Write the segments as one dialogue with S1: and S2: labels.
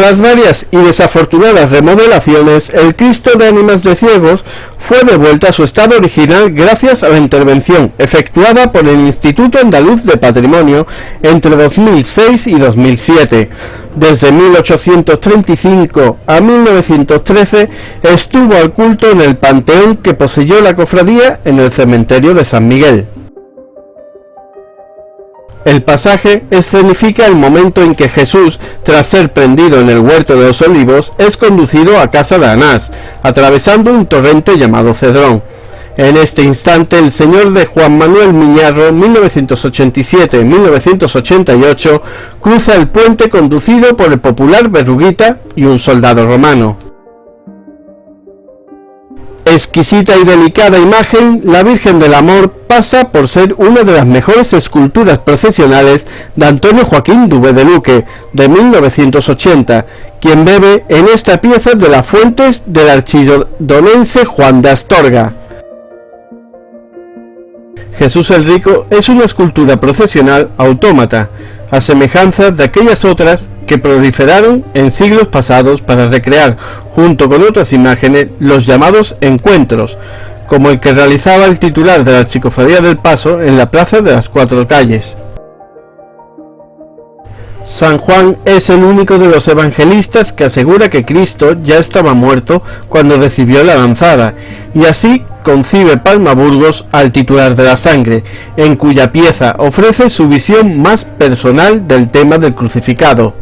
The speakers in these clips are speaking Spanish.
S1: Tras varias y desafortunadas remodelaciones, el Cristo de Ánimas de Ciegos fue devuelto a su estado original gracias a la intervención efectuada por el Instituto Andaluz de Patrimonio entre 2006 y 2007. Desde 1835 a 1913 estuvo al culto en el panteón que poseyó la cofradía en el cementerio de San Miguel. El pasaje escenifica el momento en que Jesús, tras ser prendido en el huerto de los Olivos, es conducido a casa de Anás, atravesando un torrente llamado Cedrón. En este instante, el señor de Juan Manuel Miñarro, 1987-1988, cruza el puente conducido por el popular Berruguita y un soldado romano. Exquisita y delicada imagen, la Virgen del Amor pasa por ser una de las mejores esculturas procesionales de Antonio Joaquín Dubé de Luque, de 1980, quien bebe en esta pieza de las fuentes del archidonense Juan de Astorga. Jesús el Rico es una escultura procesional autómata, a semejanza de aquellas otras que proliferaron en siglos pasados para recrear, junto con otras imágenes, los llamados encuentros, como el que realizaba el titular de la Archicofradía del Paso en la Plaza de las Cuatro Calles. San Juan es el único de los evangelistas que asegura que Cristo ya estaba muerto cuando recibió la lanzada, y así concibe Palma Burgos al titular de la sangre, en cuya pieza ofrece su visión más personal del tema del crucificado.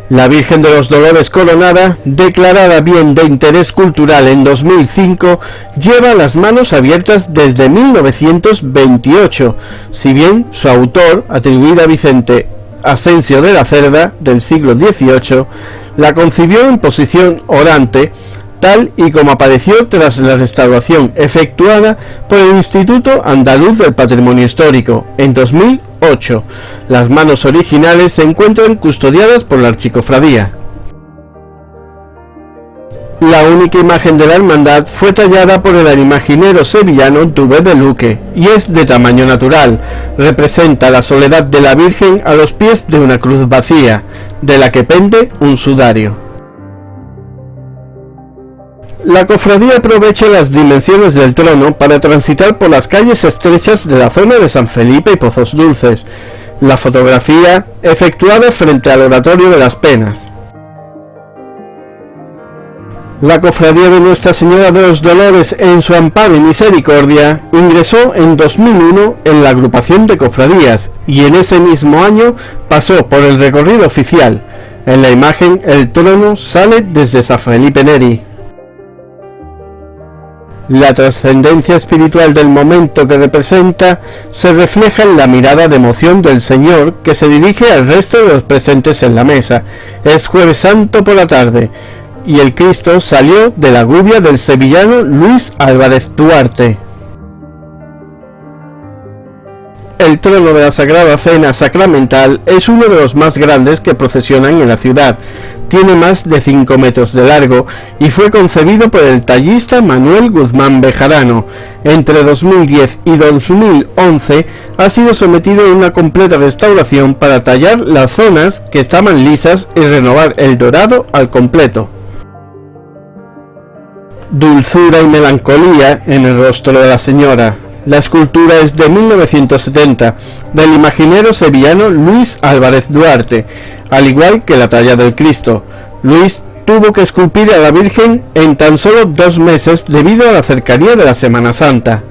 S1: La Virgen de los Dolores Coronada, declarada bien de interés cultural en 2005, lleva las manos abiertas desde 1928, si bien su autor, atribuida a Vicente Asensio de la Cerda, del siglo XVIII, la concibió en posición orante, tal y como apareció tras la restauración efectuada por el Instituto Andaluz del Patrimonio Histórico en 2008. Las manos originales se encuentran custodiadas por la Archicofradía. La única imagen de la hermandad fue tallada por el imaginero sevillano Dubé de Luque y es de tamaño natural. Representa la soledad de la Virgen a los pies de una cruz vacía, de la que pende un sudario. La cofradía aprovecha las dimensiones del trono para transitar por las calles estrechas de la zona de San Felipe y Pozos Dulces. La fotografía efectuada frente al Oratorio de las Penas. La cofradía de Nuestra Señora de los Dolores, en su amparo y misericordia, ingresó en 2001 en la agrupación de cofradías y en ese mismo año pasó por el recorrido oficial. En la imagen el trono sale desde San Felipe Neri. La trascendencia espiritual del momento que representa se refleja en la mirada de emoción del Señor que se dirige al resto de los presentes en la mesa. Es Jueves Santo por la tarde y el Cristo salió de la gubia del sevillano Luis Álvarez Duarte. El trono de la Sagrada Cena Sacramental es uno de los más grandes que procesionan en la ciudad. Tiene más de 5 metros de largo y fue concebido por el tallista Manuel Guzmán Bejarano. Entre 2010 y 2011 ha sido sometido a una completa restauración para tallar las zonas que estaban lisas y renovar el dorado al completo. Dulzura y melancolía en el rostro de la Señora. La escultura es de 1970, del imaginero sevillano Luis Álvarez Duarte, al igual que la talla del Cristo. Luis tuvo que esculpir a la Virgen en tan solo 2 meses debido a la cercanía de la Semana Santa.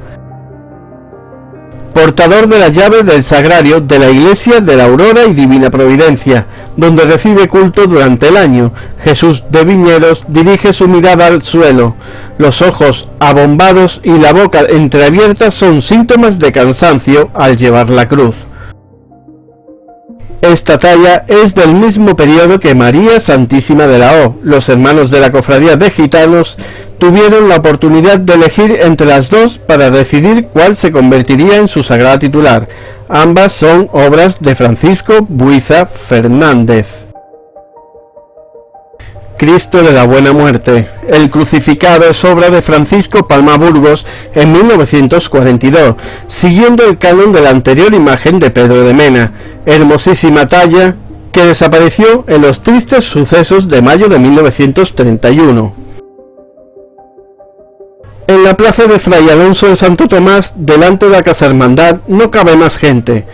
S1: Portador de la llave del sagrario de la Iglesia de la Aurora y Divina Providencia, donde recibe culto durante el año, Jesús de Viñeros dirige su mirada al suelo. Los ojos abombados y la boca entreabierta son síntomas de cansancio al llevar la cruz. Esta talla es del mismo periodo que María Santísima de la O. Los hermanos de la Cofradía de Gitanos tuvieron la oportunidad de elegir entre las dos para decidir cuál se convertiría en su sagrada titular. Ambas son obras de Francisco Buiza Fernández. Cristo de la Buena Muerte. El crucificado es obra de Francisco Palma Burgos en 1942, siguiendo el canon de la anterior imagen de Pedro de Mena. Hermosísima talla que desapareció en los tristes sucesos de mayo de 1931. En la plaza de Fray Alonso de Santo Tomás, delante de la Casa Hermandad, no cabe más gente.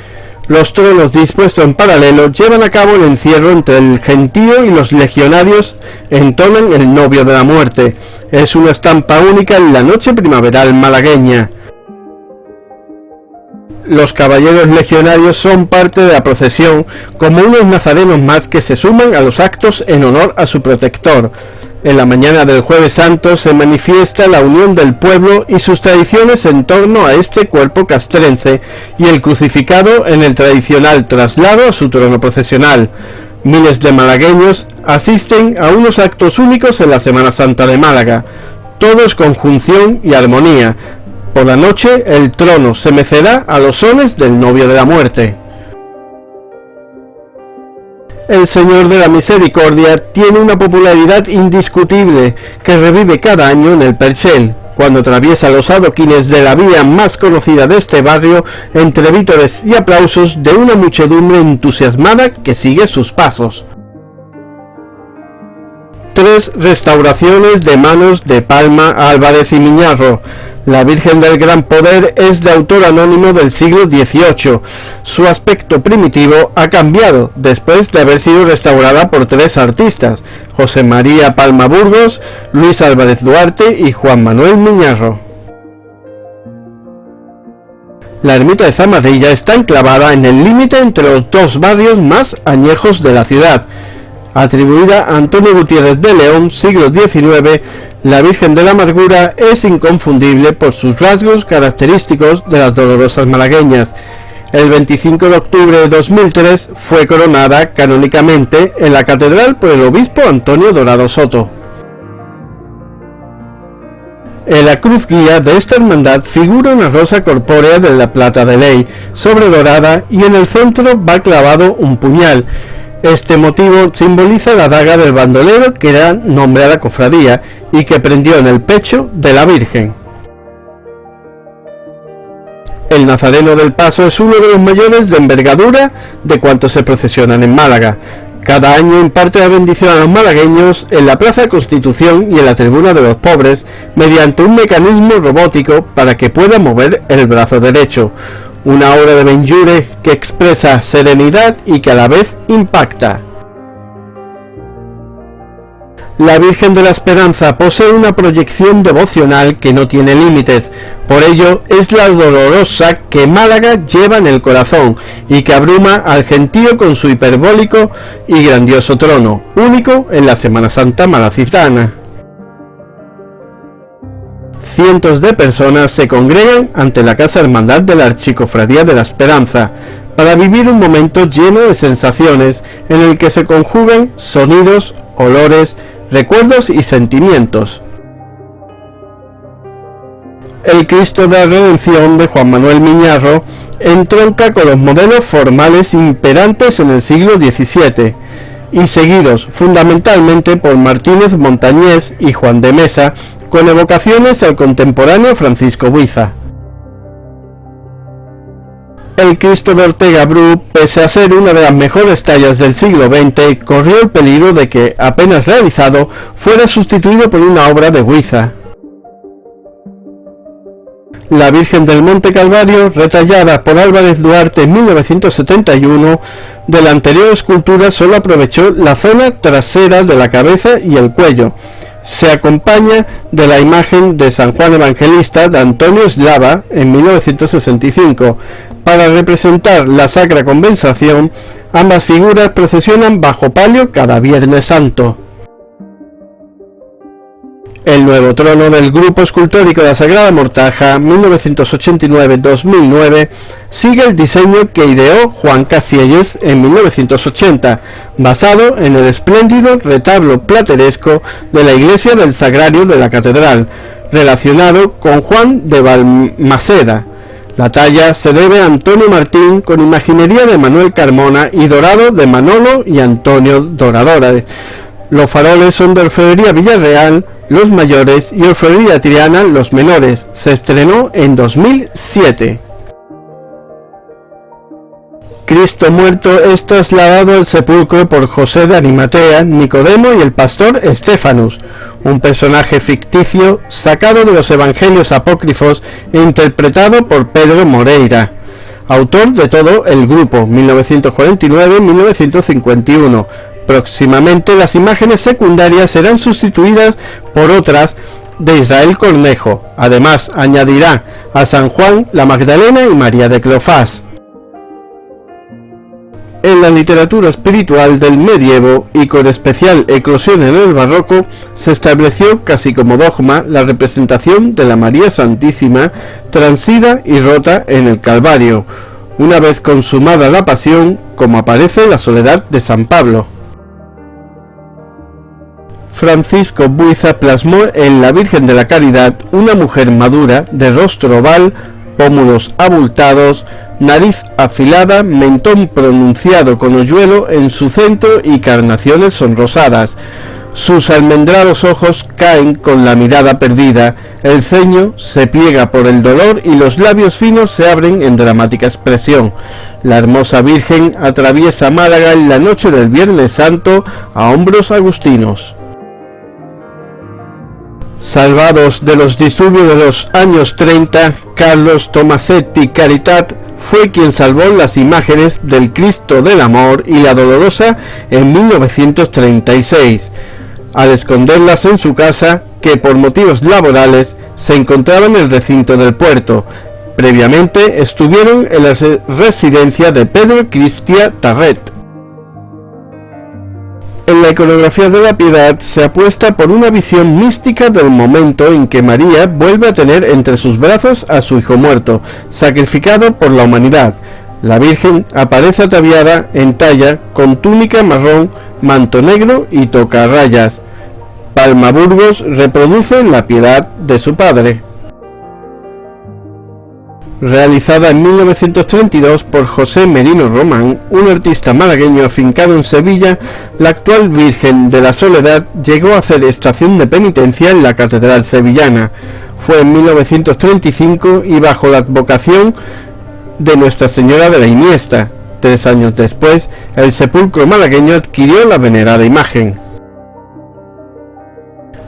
S1: Los tronos dispuestos en paralelo llevan a cabo el encierro entre el gentío y los legionarios entonan el Novio de la Muerte. Es una estampa única en la noche primaveral malagueña. Los caballeros legionarios son parte de la procesión como unos nazarenos más que se suman a los actos en honor a su protector. En la mañana del Jueves Santo se manifiesta la unión del pueblo y sus tradiciones en torno a este cuerpo castrense y el crucificado en el tradicional traslado a su trono procesional. Miles de malagueños asisten a unos actos únicos en la Semana Santa de Málaga, todos con conjunción y armonía. Por la noche el trono se mecerá a los sones del Novio de la Muerte. El Señor de la Misericordia tiene una popularidad indiscutible que revive cada año en el Perchel, cuando atraviesa los adoquines de la vía más conocida de este barrio entre vítores y aplausos de una muchedumbre entusiasmada que sigue sus pasos. 3 restauraciones de manos de Palma, Álvarez y Miñarro. La Virgen del Gran Poder es de autor anónimo del siglo XVIII. Su aspecto primitivo ha cambiado después de haber sido restaurada por 3 artistas, José María Palma Burgos, Luis Álvarez Duarte y Juan Manuel Miñarro. La ermita de Zamarrilla está enclavada en el límite entre los 2 barrios más añejos de la ciudad. Atribuida a Antonio Gutiérrez de León, siglo XIX, la Virgen de la Amargura es inconfundible por sus rasgos característicos de las dolorosas malagueñas. El 25 de octubre de 2003 fue coronada canónicamente en la catedral por el obispo Antonio Dorado Soto. En la cruz guía de esta hermandad figura una rosa corpórea de la plata de ley, sobredorada, y en el centro va clavado un puñal. Este motivo simboliza la daga del bandolero que da nombre a la cofradía y que prendió en el pecho de la Virgen. El Nazareno del Paso es uno de los mayores de envergadura de cuantos se procesionan en Málaga. Cada año imparte la bendición a los malagueños en la Plaza de Constitución y en la Tribuna de los Pobres mediante un mecanismo robótico para que pueda mover el brazo derecho. Una obra de Benlliure que expresa serenidad y que a la vez impacta. La Virgen de la Esperanza posee una proyección devocional que no tiene límites, por ello es la dolorosa que Málaga lleva en el corazón y que abruma al gentío con su hiperbólico y grandioso trono, único en la Semana Santa malacitana. Cientos de personas se congregan ante la Casa Hermandad de la Archicofradía de la Esperanza para vivir un momento lleno de sensaciones en el que se conjugan sonidos, olores, recuerdos y sentimientos. El Cristo de la Redención de Juan Manuel Miñarro entronca con los modelos formales imperantes en el siglo XVII y seguidos fundamentalmente por Martínez Montañés y Juan de Mesa, con evocaciones al contemporáneo Francisco Buiza. El Cristo de Ortega Bru, pese a ser una de las mejores tallas del siglo XX, corrió el peligro de que, apenas realizado, fuera sustituido por una obra de Buiza. La Virgen del Monte Calvario, retallada por Álvarez Duarte en 1971, de la anterior escultura solo aprovechó la zona trasera de la cabeza y el cuello. Se acompaña de la imagen de San Juan Evangelista de Antonio Eslava en 1965. Para representar la Sacra Compensación, ambas figuras procesionan bajo palio cada Viernes Santo. El nuevo trono del Grupo Escultórico de la Sagrada Mortaja 1989-2009 sigue el diseño que ideó Juan Casielles en 1980, basado en el espléndido retablo plateresco de la iglesia del Sagrario de la Catedral, relacionado con Juan de Balmaceda. La talla se debe a Antonio Martín con imaginería de Manuel Carmona y dorado de Manolo y Antonio Doradora. Los faroles son de Orfebrería Villarreal, los mayores, y Orfebrería Triana, los menores. Se estrenó en 2007. Cristo muerto es trasladado al sepulcro por José de Arimatea, Nicodemo y el pastor Estéfanos, un personaje ficticio sacado de los evangelios apócrifos e interpretado por Pedro Moreira, autor de todo el grupo, 1949-1951. Próximamente las imágenes secundarias serán sustituidas por otras de Israel Cornejo. Además, añadirá a San Juan, la Magdalena y María de Cleofás. En la literatura espiritual del medievo y con especial eclosión en el barroco, se estableció casi como dogma la representación de la María Santísima transida y rota en el Calvario, una vez consumada la pasión, como aparece en la Soledad de San Pablo. Francisco Buiza plasmó en la Virgen de la Caridad una mujer madura, de rostro oval, pómulos abultados, nariz afilada, mentón pronunciado con hoyuelo en su centro y carnaciones sonrosadas. Sus almendrados ojos caen con la mirada perdida, el ceño se pliega por el dolor y los labios finos se abren en dramática expresión. La hermosa Virgen atraviesa Málaga en la noche del Viernes Santo a hombros agustinos. Salvados de los disturbios de los años 30, Carlos Tomasetti Caritat fue quien salvó las imágenes del Cristo del Amor y la Dolorosa en 1936, al esconderlas en su casa, que por motivos laborales se encontraba en el recinto del puerto. Previamente estuvieron en la residencia de Pedro Cristia Tarret. En la iconografía de la Piedad se apuesta por una visión mística del momento en que María vuelve a tener entre sus brazos a su hijo muerto, sacrificado por la humanidad. La Virgen aparece ataviada en talla, con túnica marrón, manto negro y tocarrayas. Palma Burgos reproduce la Piedad de su padre. Realizada en 1932 por José Merino Román, un artista malagueño afincado en Sevilla, la actual Virgen de la Soledad llegó a hacer estación de penitencia en la Catedral Sevillana. Fue en 1935 y bajo la advocación de Nuestra Señora de la Iniesta. 3 años después, el sepulcro malagueño adquirió la venerada imagen.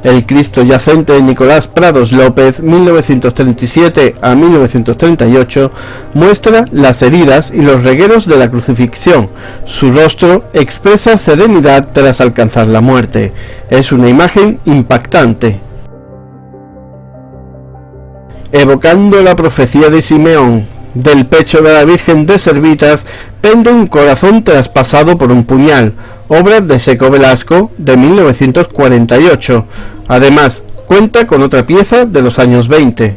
S1: El Cristo yacente de Nicolás Prados López, 1937 a 1938, muestra las heridas y los regueros de la crucifixión. Su rostro expresa serenidad tras alcanzar la muerte. Es una imagen impactante, evocando la profecía de Simeón. Del pecho de la Virgen de Servitas pende un corazón traspasado por un puñal, obra de Seco Velasco de 1948. Además, cuenta con otra pieza de los años 20.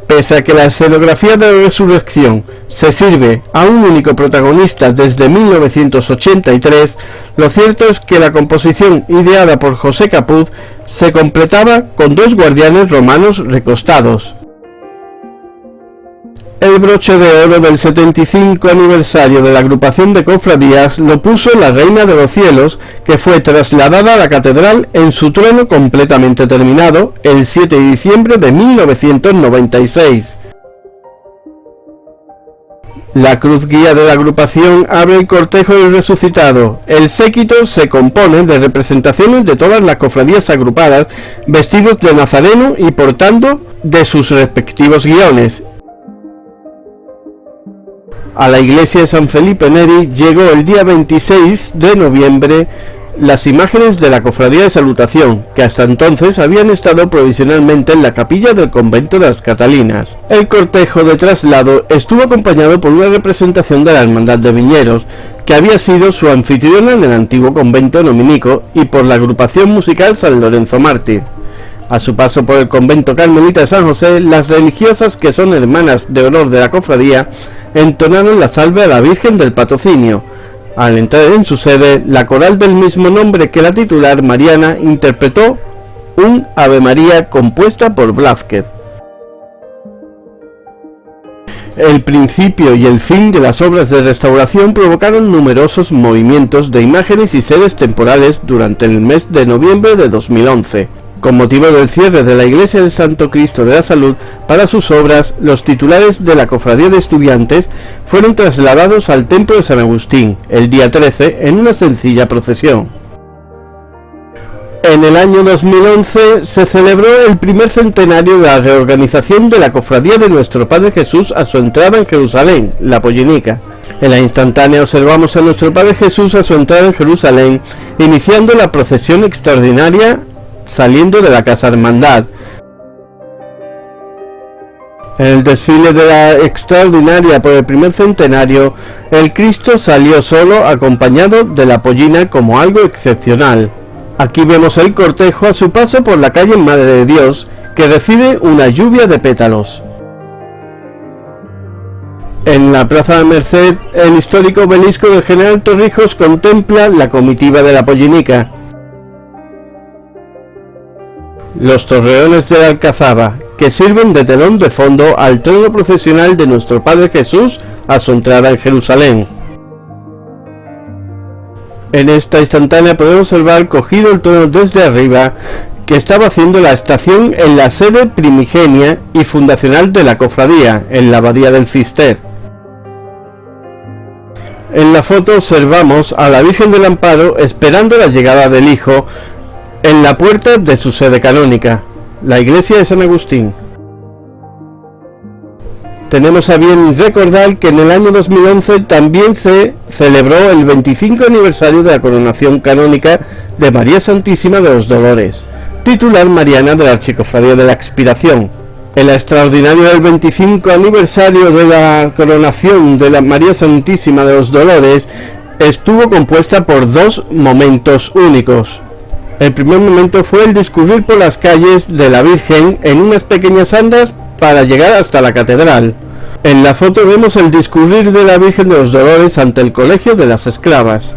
S1: Pese a que la escenografía de la resurrección se sirve a un único protagonista desde 1983, lo cierto es que la composición ideada por José Capuz se completaba con 2 guardianes romanos recostados. El broche de oro del 75 aniversario de la agrupación de cofradías lo puso la Reina de los Cielos, que fue trasladada a la catedral en su trono completamente terminado el 7 de diciembre de 1996. La cruz guía de la agrupación abre el cortejo del resucitado. El séquito se compone de representaciones de todas las cofradías agrupadas, vestidos de nazareno y portando de sus respectivos guiones. A la iglesia de San Felipe Neri llegó el día 26 de noviembre las imágenes de la Cofradía de Salutación, que hasta entonces habían estado provisionalmente en la capilla del convento de las Catalinas. El cortejo de traslado estuvo acompañado por una representación de la Hermandad de Viñeros, que había sido su anfitriona en el antiguo convento dominico, y por la agrupación musical San Lorenzo Mártir. A su paso por el convento carmelita de San José, las religiosas, que son hermanas de honor de la cofradía, entonaron la salve a la Virgen del Patrocinio. Al entrar en su sede, la coral del mismo nombre que la titular, Mariana, interpretó un Ave María compuesta por Blázquez. El principio y el fin de las obras de restauración provocaron numerosos movimientos de imágenes y sedes temporales durante el mes de noviembre de 2011. Con motivo del cierre de la Iglesia del Santo Cristo de la Salud para sus obras, los titulares de la Cofradía de Estudiantes fueron trasladados al Templo de San Agustín el día 13 en una sencilla procesión. En el año 2011 se celebró el primer centenario de la reorganización de la Cofradía de Nuestro Padre Jesús a su entrada en Jerusalén, la Pollinica. En la instantánea observamos a Nuestro Padre Jesús a su entrada en Jerusalén, iniciando la procesión extraordinaria saliendo de la Casa Hermandad. En el desfile de la extraordinaria por el primer centenario, el Cristo salió solo acompañado de la pollina como algo excepcional. Aquí vemos el cortejo a su paso por la calle Madre de Dios, que recibe una lluvia de pétalos. En la Plaza de Merced, el histórico obelisco del General Torrijos contempla la comitiva de la Pollinica. Los torreones de la Alcazaba, que sirven de telón de fondo al trono procesional de Nuestro Padre Jesús a su entrada en Jerusalén. En esta instantánea podemos observar cogido el trono desde arriba, que estaba haciendo la estación en la sede primigenia y fundacional de la cofradía, en la abadía del Cister. En la foto observamos a la Virgen del Amparo esperando la llegada del Hijo en la puerta de su sede canónica, la iglesia de San Agustín. Tenemos a bien recordar que en el año 2011 también se celebró el 25 aniversario de la coronación canónica de María Santísima de los Dolores, titular mariana de la Archicofradía de la Expiración. En la extraordinaria del 25 aniversario de la coronación de la María Santísima de los Dolores estuvo compuesta por dos momentos únicos. El primer momento fue el discurrir por las calles de la Virgen en unas pequeñas andas para llegar hasta la catedral. En la foto vemos el discurrir de la Virgen de los Dolores ante el Colegio de las Esclavas.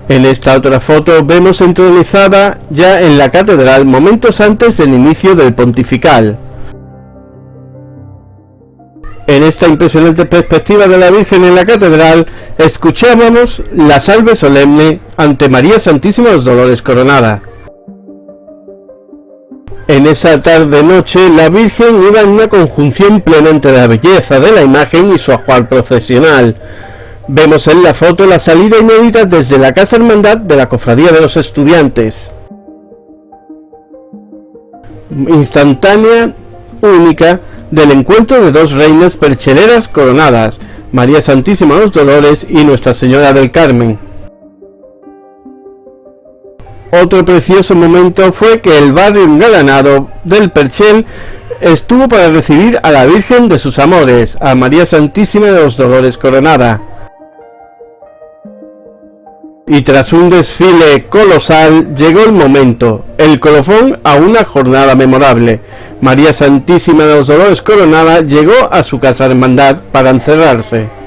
S1: En esta otra foto vemos entronizada ya en la catedral momentos antes del inicio del pontifical. En esta impresionante perspectiva de la Virgen en la catedral, escuchábamos la salve solemne ante María Santísima de los Dolores coronada. En esa tarde-noche, la Virgen iba en una conjunción plena entre la belleza de la imagen y su ajuar procesional. Vemos en la foto la salida inédita desde la Casa Hermandad de la Cofradía de los Estudiantes. Instantánea, única, del encuentro de dos reinas percheleras coronadas, María Santísima de los Dolores y Nuestra Señora del Carmen. Otro precioso momento fue que el barrio engalanado del Perchel estuvo para recibir a la Virgen de sus amores, a María Santísima de los Dolores coronada. Y tras un desfile colosal llegó el momento, el colofón a una jornada memorable. María Santísima de los Dolores coronada llegó a su casa hermandad para encerrarse.